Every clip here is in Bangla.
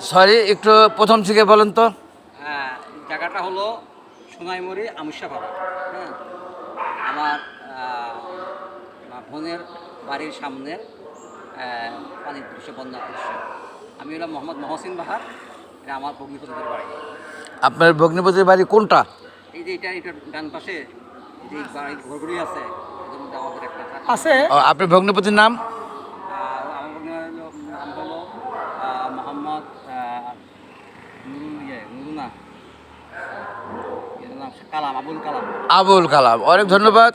সরি, একটু প্রথম থেকে বলেন তো। জায়গাটা হলো সোনাইমুড়ি আমুসাপাড়া। হ্যাঁ, আমার বোনের বাড়ির সামনের পানির দৃশ্য, বন্যার দৃশ্য। আমি হলাম মোহাম্মদ মহসিন বাহার, এটা আমার ভগ্নিপতিদের বাড়ি। আপনার ভগ্নিপতির বাড়ি কোনটা? এই যে এটা ডান পাশে যে বাড়ি ঘরগুলি আছে, এদের মধ্যে আমাদের একটা আছে। আপনার ভগ্নিপতির নাম? আমার ভগ্নির নাম হলো মোহাম্মদ নুরুনা, এর নাম কালাম, আবুল কালাম। আবুল কালাম, অনেক ধন্যবাদ।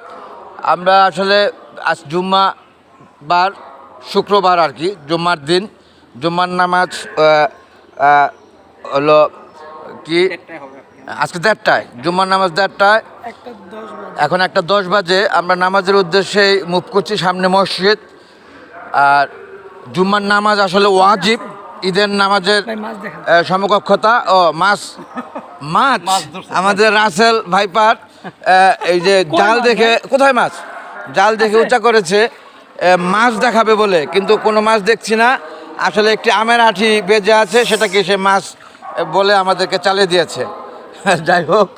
আমরা আসলে আজ জুম্মাবার, শুক্রবার আর কি, জুম্মার দিন। জুম্মার নামাজ হলো কি একটাই হবে আর কি। আজকে 1:30টায়, জুম্মার নামাজ 1:30টায়। 1:10 বাজে। এখন 1:10 বাজে। আমরা নামাজের উদ্দেশ্যেই মুভ করছি, সামনে মসজিদ। আর জুম্মার নামাজ আসলে ওয়াজিব, ঈদের নামাজের ভাই মাছ দেখেন। সমকক্ষতা। ও মাছ মাছ মাছ ধরছে। আমাদের রাসেল ভাইপার এই যে কই জাল মাছ দেখে, ভাই? কোথায় মাছ, জাল দেখে আছে? উঁচা করেছে মাছ দেখাবে বলে, কিন্তু কোনো মাছ দেখছি না। আসলে একটি আমের আঁটি বেজে আছে, সেটাকে সে মাছ বলে আমাদেরকে চালিয়ে দিয়েছে। যাই হোক,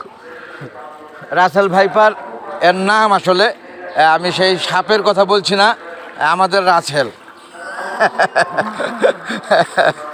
রাসেল ভাইপার এর নাম আসলে, আমি সেই সাপের কথা বলছি না, আমাদের রাসেল।